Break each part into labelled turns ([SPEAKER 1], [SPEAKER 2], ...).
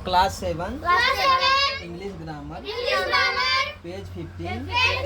[SPEAKER 1] Class 7,
[SPEAKER 2] Class 7.
[SPEAKER 1] English Grammar,
[SPEAKER 2] English Grammar.
[SPEAKER 1] page 15,
[SPEAKER 2] Page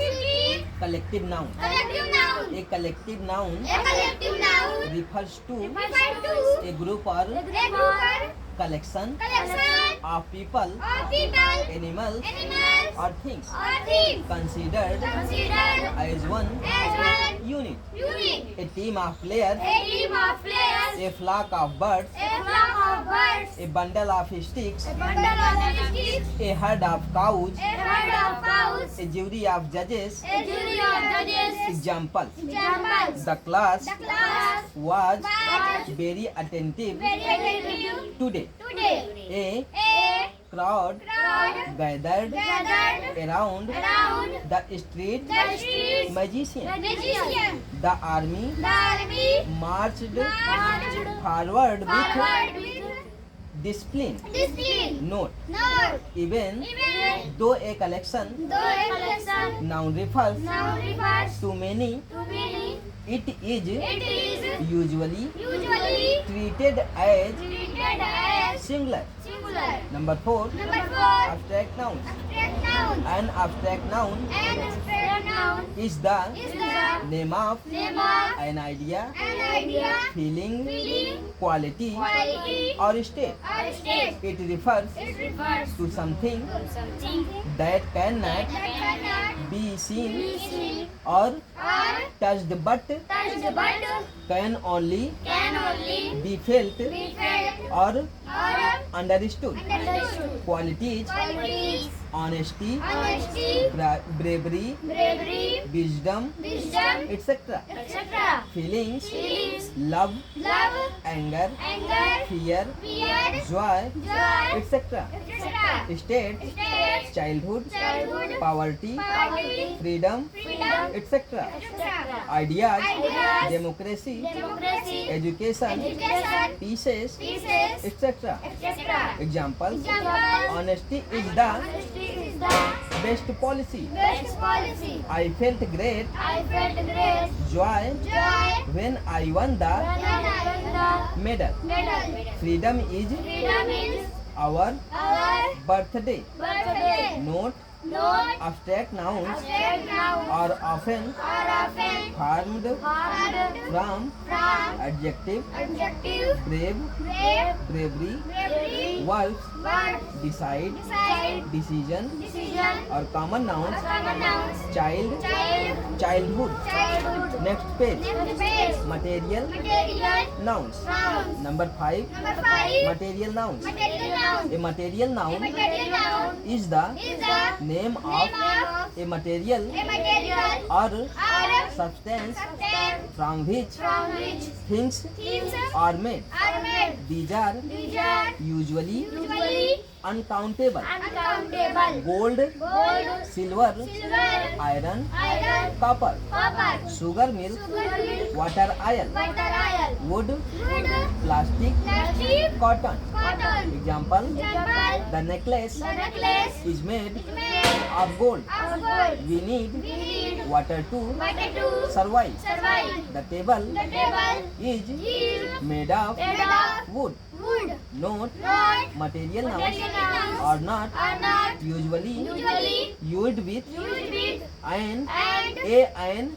[SPEAKER 2] 15.
[SPEAKER 1] collective noun.
[SPEAKER 2] Collective noun.
[SPEAKER 1] A collective noun
[SPEAKER 2] A collective noun
[SPEAKER 1] refers to
[SPEAKER 2] refers to
[SPEAKER 1] a group or
[SPEAKER 2] a group or
[SPEAKER 1] collection
[SPEAKER 2] collection
[SPEAKER 1] of people,
[SPEAKER 2] of people,
[SPEAKER 1] animals,
[SPEAKER 2] animals,
[SPEAKER 1] or things
[SPEAKER 2] or things
[SPEAKER 1] considered
[SPEAKER 2] considered
[SPEAKER 1] as one
[SPEAKER 2] as one
[SPEAKER 1] unit.
[SPEAKER 2] unit.
[SPEAKER 1] A team of players,
[SPEAKER 2] A team of players,
[SPEAKER 1] a flock of birds,
[SPEAKER 2] a flock of birds,
[SPEAKER 1] a bundle of sticks,
[SPEAKER 2] a bundle of sticks,
[SPEAKER 1] a herd of cows,
[SPEAKER 2] a herd of cows,
[SPEAKER 1] a jury of judges.
[SPEAKER 2] a jury of judges.
[SPEAKER 1] Example:
[SPEAKER 2] Examples.
[SPEAKER 1] the class
[SPEAKER 2] The class
[SPEAKER 1] was
[SPEAKER 2] was
[SPEAKER 1] very attentive
[SPEAKER 2] very attentive
[SPEAKER 1] today.
[SPEAKER 2] today.
[SPEAKER 1] A
[SPEAKER 2] A
[SPEAKER 1] crowd
[SPEAKER 2] crowd
[SPEAKER 1] gathered
[SPEAKER 2] gathered
[SPEAKER 1] around
[SPEAKER 2] around
[SPEAKER 1] the street
[SPEAKER 2] the street
[SPEAKER 1] magician.
[SPEAKER 2] magician.
[SPEAKER 1] The army
[SPEAKER 2] The army
[SPEAKER 1] marched
[SPEAKER 2] marched
[SPEAKER 1] forward
[SPEAKER 2] forward
[SPEAKER 1] with
[SPEAKER 2] with
[SPEAKER 1] discipline.
[SPEAKER 2] discipline.
[SPEAKER 1] Note:
[SPEAKER 2] Note:
[SPEAKER 1] even
[SPEAKER 2] even
[SPEAKER 1] though a collection
[SPEAKER 2] though a collection
[SPEAKER 1] noun refers
[SPEAKER 2] noun refers
[SPEAKER 1] to many,
[SPEAKER 2] to many,
[SPEAKER 1] it is
[SPEAKER 2] it is
[SPEAKER 1] usually
[SPEAKER 2] usually
[SPEAKER 1] treated as
[SPEAKER 2] treated as
[SPEAKER 1] singular.
[SPEAKER 2] singular.
[SPEAKER 1] Number 4,
[SPEAKER 2] Number 4.
[SPEAKER 1] abstract nouns.
[SPEAKER 2] Abstract noun.
[SPEAKER 1] An abstract noun
[SPEAKER 2] An abstract noun
[SPEAKER 1] is the
[SPEAKER 2] is the
[SPEAKER 1] name of
[SPEAKER 2] name of
[SPEAKER 1] an idea,
[SPEAKER 2] an idea,
[SPEAKER 1] feeling,
[SPEAKER 2] feeling,
[SPEAKER 1] quality,
[SPEAKER 2] quality,
[SPEAKER 1] or state.
[SPEAKER 2] or state.
[SPEAKER 1] It refers
[SPEAKER 2] It refers
[SPEAKER 1] to something
[SPEAKER 2] to something
[SPEAKER 1] that cannot
[SPEAKER 2] that cannot
[SPEAKER 1] be seen
[SPEAKER 2] be seen
[SPEAKER 1] or
[SPEAKER 2] or
[SPEAKER 1] touched but
[SPEAKER 2] touched but
[SPEAKER 1] can only
[SPEAKER 2] can only
[SPEAKER 1] be felt
[SPEAKER 2] be felt
[SPEAKER 1] or
[SPEAKER 2] or
[SPEAKER 1] understood.
[SPEAKER 2] understood.
[SPEAKER 1] Qualities:
[SPEAKER 2] Qualities:
[SPEAKER 1] honesty,
[SPEAKER 2] honesty,
[SPEAKER 1] bravery,
[SPEAKER 2] bravery,
[SPEAKER 1] wisdom,
[SPEAKER 2] wisdom,
[SPEAKER 1] etc.
[SPEAKER 2] etc.
[SPEAKER 1] Feelings:
[SPEAKER 2] Feelings:
[SPEAKER 1] love,
[SPEAKER 2] love,
[SPEAKER 1] anger,
[SPEAKER 2] anger,
[SPEAKER 1] fear,
[SPEAKER 2] fear,
[SPEAKER 1] joy,
[SPEAKER 2] joy,
[SPEAKER 1] etc.
[SPEAKER 2] etc.
[SPEAKER 1] States:
[SPEAKER 2] States:
[SPEAKER 1] childhood,
[SPEAKER 2] childhood,
[SPEAKER 1] poverty,
[SPEAKER 2] poverty,
[SPEAKER 1] freedom,
[SPEAKER 2] freedom,
[SPEAKER 1] etc.
[SPEAKER 2] etc.
[SPEAKER 1] Ideas:
[SPEAKER 2] Ideas,
[SPEAKER 1] democracy,
[SPEAKER 2] democracy,
[SPEAKER 1] education,
[SPEAKER 2] education,
[SPEAKER 1] pieces,
[SPEAKER 2] pieces,
[SPEAKER 1] etc.
[SPEAKER 2] etc.
[SPEAKER 1] Examples:
[SPEAKER 2] Example:
[SPEAKER 1] honesty is the
[SPEAKER 2] honesty is the
[SPEAKER 1] best policy.
[SPEAKER 2] best policy.
[SPEAKER 1] I felt great
[SPEAKER 2] I felt great
[SPEAKER 1] joy
[SPEAKER 2] joy
[SPEAKER 1] when I won the
[SPEAKER 2] when I won
[SPEAKER 1] medal.
[SPEAKER 2] the medal.
[SPEAKER 1] Freedom is
[SPEAKER 2] Freedom is
[SPEAKER 1] our
[SPEAKER 2] our
[SPEAKER 1] birthday.
[SPEAKER 2] birthday.
[SPEAKER 1] Note:
[SPEAKER 2] Note:
[SPEAKER 1] abstract nouns
[SPEAKER 2] abstract nouns
[SPEAKER 1] are often
[SPEAKER 2] are often
[SPEAKER 1] formed
[SPEAKER 2] formed
[SPEAKER 1] from
[SPEAKER 2] from
[SPEAKER 1] adjective,
[SPEAKER 2] adjective,
[SPEAKER 1] brave,
[SPEAKER 2] brave,
[SPEAKER 1] bravery,
[SPEAKER 2] bravery,
[SPEAKER 1] verbs,
[SPEAKER 2] word,
[SPEAKER 1] decide,
[SPEAKER 2] decide,
[SPEAKER 1] decision,
[SPEAKER 2] decision,
[SPEAKER 1] or common nouns,
[SPEAKER 2] common nouns,
[SPEAKER 1] child,
[SPEAKER 2] child,
[SPEAKER 1] childhood.
[SPEAKER 2] childhood.
[SPEAKER 1] Next page:
[SPEAKER 2] Next page:
[SPEAKER 1] material
[SPEAKER 2] material
[SPEAKER 1] nouns.
[SPEAKER 2] nouns.
[SPEAKER 1] Number 5,
[SPEAKER 2] Number 5.
[SPEAKER 1] material nouns.
[SPEAKER 2] Material nouns.
[SPEAKER 1] A material
[SPEAKER 2] A
[SPEAKER 1] noun
[SPEAKER 2] material noun
[SPEAKER 1] is the
[SPEAKER 2] is the
[SPEAKER 1] name of a material
[SPEAKER 2] a material
[SPEAKER 1] or
[SPEAKER 2] or
[SPEAKER 1] substance
[SPEAKER 2] substance
[SPEAKER 1] from which
[SPEAKER 2] from which
[SPEAKER 1] things
[SPEAKER 2] things
[SPEAKER 1] are made.
[SPEAKER 2] are made.
[SPEAKER 1] These are
[SPEAKER 2] These are
[SPEAKER 1] usually
[SPEAKER 2] usually
[SPEAKER 1] uncountable.
[SPEAKER 2] uncountable.
[SPEAKER 1] Gold,
[SPEAKER 2] Gold,
[SPEAKER 1] silver,
[SPEAKER 2] silver,
[SPEAKER 1] iron,
[SPEAKER 2] iron,
[SPEAKER 1] copper,
[SPEAKER 2] copper,
[SPEAKER 1] sugar milk,
[SPEAKER 2] sugar milk,
[SPEAKER 1] water oil,
[SPEAKER 2] water oil,
[SPEAKER 1] wood,
[SPEAKER 2] wood,
[SPEAKER 1] plastic,
[SPEAKER 2] plastic,
[SPEAKER 1] cotton.
[SPEAKER 2] cotton.
[SPEAKER 1] Example:
[SPEAKER 2] Example:
[SPEAKER 1] the necklace
[SPEAKER 2] the necklace
[SPEAKER 1] is made
[SPEAKER 2] is made
[SPEAKER 1] of gold.
[SPEAKER 2] of gold.
[SPEAKER 1] We need
[SPEAKER 2] We need
[SPEAKER 1] water to
[SPEAKER 2] water to
[SPEAKER 1] survive.
[SPEAKER 2] survive.
[SPEAKER 1] The table
[SPEAKER 2] The table
[SPEAKER 1] is
[SPEAKER 2] is
[SPEAKER 1] made of
[SPEAKER 2] made of
[SPEAKER 1] wood.
[SPEAKER 2] wood.
[SPEAKER 1] Note:
[SPEAKER 2] Not
[SPEAKER 1] material nouns
[SPEAKER 2] material nouns
[SPEAKER 1] are not
[SPEAKER 2] are not
[SPEAKER 1] usually
[SPEAKER 2] usually
[SPEAKER 1] used with
[SPEAKER 2] used with
[SPEAKER 1] an,
[SPEAKER 2] and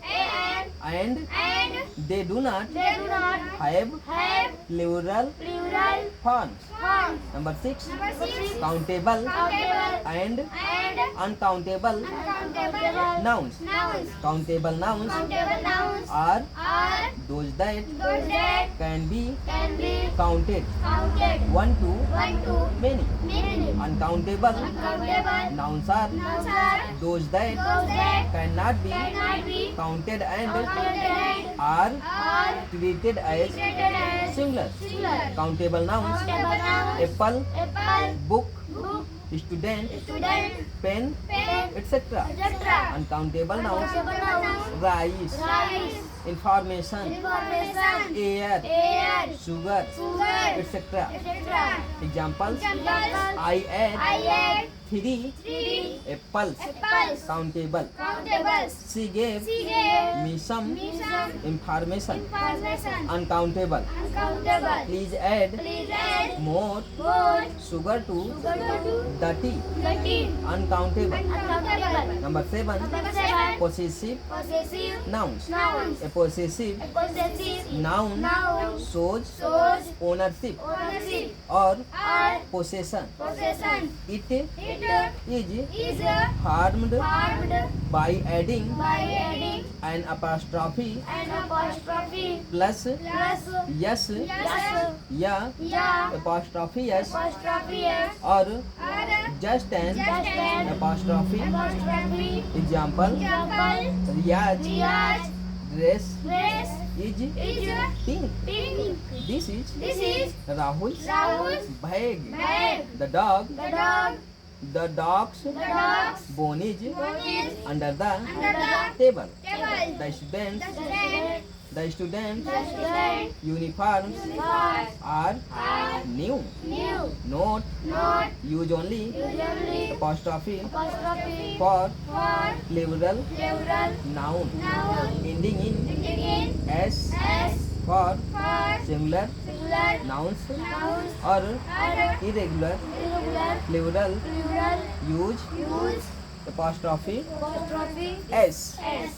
[SPEAKER 1] and
[SPEAKER 2] and
[SPEAKER 1] they do not
[SPEAKER 2] they do not
[SPEAKER 1] have
[SPEAKER 2] have
[SPEAKER 1] plural
[SPEAKER 2] plural
[SPEAKER 1] forms.
[SPEAKER 2] forms.
[SPEAKER 1] Number 6,
[SPEAKER 2] Number 6.
[SPEAKER 1] countable
[SPEAKER 2] Countable
[SPEAKER 1] and
[SPEAKER 2] and
[SPEAKER 1] uncountable
[SPEAKER 2] uncountable
[SPEAKER 1] nouns.
[SPEAKER 2] nouns.
[SPEAKER 1] Countable nouns
[SPEAKER 2] Countable nouns
[SPEAKER 1] are
[SPEAKER 2] are
[SPEAKER 1] those that
[SPEAKER 2] those that
[SPEAKER 1] can be
[SPEAKER 2] can be
[SPEAKER 1] counted
[SPEAKER 2] counted
[SPEAKER 1] 1 to
[SPEAKER 2] 1 to
[SPEAKER 1] many.
[SPEAKER 2] many.
[SPEAKER 1] Uncountable
[SPEAKER 2] Uncountable
[SPEAKER 1] nouns are
[SPEAKER 2] nouns are
[SPEAKER 1] those that
[SPEAKER 2] those that
[SPEAKER 1] cannot be
[SPEAKER 2] cannot be
[SPEAKER 1] counted and
[SPEAKER 2] counted
[SPEAKER 1] are
[SPEAKER 2] are
[SPEAKER 1] treated as
[SPEAKER 2] treated as
[SPEAKER 1] singular.
[SPEAKER 2] singular.
[SPEAKER 1] Countable nouns:
[SPEAKER 2] Countable nouns
[SPEAKER 1] apple,
[SPEAKER 2] apple,
[SPEAKER 1] book,
[SPEAKER 2] book,
[SPEAKER 1] student,
[SPEAKER 2] student,
[SPEAKER 1] pen,
[SPEAKER 2] pen,
[SPEAKER 1] etc.
[SPEAKER 2] etc.
[SPEAKER 1] Uncountable nouns:
[SPEAKER 2] Uncountable nouns
[SPEAKER 1] rice,
[SPEAKER 2] rice,
[SPEAKER 1] information,
[SPEAKER 2] information,
[SPEAKER 1] air,
[SPEAKER 2] air,
[SPEAKER 1] sugar,
[SPEAKER 2] sugar,
[SPEAKER 1] etc.
[SPEAKER 2] etc.
[SPEAKER 1] Examples:
[SPEAKER 2] Examples:
[SPEAKER 1] I ate
[SPEAKER 2] I ate
[SPEAKER 1] 3
[SPEAKER 2] 3
[SPEAKER 1] apples.
[SPEAKER 2] apples.
[SPEAKER 1] Countable.
[SPEAKER 2] Countables.
[SPEAKER 1] She gave
[SPEAKER 2] She gave
[SPEAKER 1] me some
[SPEAKER 2] me some
[SPEAKER 1] information.
[SPEAKER 2] information.
[SPEAKER 1] Uncountable.
[SPEAKER 2] Uncountable.
[SPEAKER 1] Please add
[SPEAKER 2] Please add
[SPEAKER 1] more
[SPEAKER 2] more
[SPEAKER 1] sugar to
[SPEAKER 2] sugar to
[SPEAKER 1] the tea.
[SPEAKER 2] the tea.
[SPEAKER 1] Uncountable.
[SPEAKER 2] Uncountable.
[SPEAKER 1] Number 7.
[SPEAKER 2] Number 7.
[SPEAKER 1] Possessive
[SPEAKER 2] Possessive
[SPEAKER 1] nouns.
[SPEAKER 2] nouns.
[SPEAKER 1] A possessive
[SPEAKER 2] A possessive
[SPEAKER 1] noun
[SPEAKER 2] noun
[SPEAKER 1] shows
[SPEAKER 2] shows
[SPEAKER 1] ownership
[SPEAKER 2] ownership
[SPEAKER 1] or
[SPEAKER 2] or
[SPEAKER 1] possession.
[SPEAKER 2] possession.
[SPEAKER 1] It
[SPEAKER 2] It
[SPEAKER 1] is
[SPEAKER 2] is
[SPEAKER 1] harmed
[SPEAKER 2] formed
[SPEAKER 1] by adding
[SPEAKER 2] by adding
[SPEAKER 1] an apostrophe
[SPEAKER 2] an apostrophe
[SPEAKER 1] plus
[SPEAKER 2] plus
[SPEAKER 1] yes,
[SPEAKER 2] yes,
[SPEAKER 1] ya,
[SPEAKER 2] ya,
[SPEAKER 1] apostrophe yes,
[SPEAKER 2] apostrophe s,
[SPEAKER 1] or
[SPEAKER 2] or
[SPEAKER 1] just an
[SPEAKER 2] just an
[SPEAKER 1] apostrophe.
[SPEAKER 2] apostrophe.
[SPEAKER 1] Example:
[SPEAKER 2] Example:
[SPEAKER 1] Riyaj
[SPEAKER 2] Riyaj
[SPEAKER 1] dress
[SPEAKER 2] dress
[SPEAKER 1] is
[SPEAKER 2] is
[SPEAKER 1] pink.
[SPEAKER 2] pink.
[SPEAKER 1] This is
[SPEAKER 2] This is
[SPEAKER 1] Rahul's
[SPEAKER 2] Rahul's
[SPEAKER 1] bag.
[SPEAKER 2] bag.
[SPEAKER 1] The dog,
[SPEAKER 2] The dog's
[SPEAKER 1] bone is
[SPEAKER 2] bone is
[SPEAKER 1] under the
[SPEAKER 2] under the
[SPEAKER 1] table.
[SPEAKER 2] table.
[SPEAKER 1] The students,
[SPEAKER 2] The student
[SPEAKER 1] uniforms
[SPEAKER 2] uniforms
[SPEAKER 1] are
[SPEAKER 2] are
[SPEAKER 1] new.
[SPEAKER 2] new.
[SPEAKER 1] Note:
[SPEAKER 2] Not
[SPEAKER 1] use only
[SPEAKER 2] usually
[SPEAKER 1] apostrophe
[SPEAKER 2] apostrophe
[SPEAKER 1] for
[SPEAKER 2] for
[SPEAKER 1] plural
[SPEAKER 2] plural
[SPEAKER 1] noun
[SPEAKER 2] noun.
[SPEAKER 1] ending in
[SPEAKER 2] Ending in
[SPEAKER 1] s
[SPEAKER 2] s
[SPEAKER 1] for
[SPEAKER 2] for
[SPEAKER 1] singular
[SPEAKER 2] singular
[SPEAKER 1] nouns
[SPEAKER 2] nouns
[SPEAKER 1] or
[SPEAKER 2] or
[SPEAKER 1] irregular
[SPEAKER 2] irregular
[SPEAKER 1] plural
[SPEAKER 2] plural
[SPEAKER 1] use
[SPEAKER 2] use
[SPEAKER 1] apostrophe
[SPEAKER 2] apostrophe
[SPEAKER 1] s.
[SPEAKER 2] s.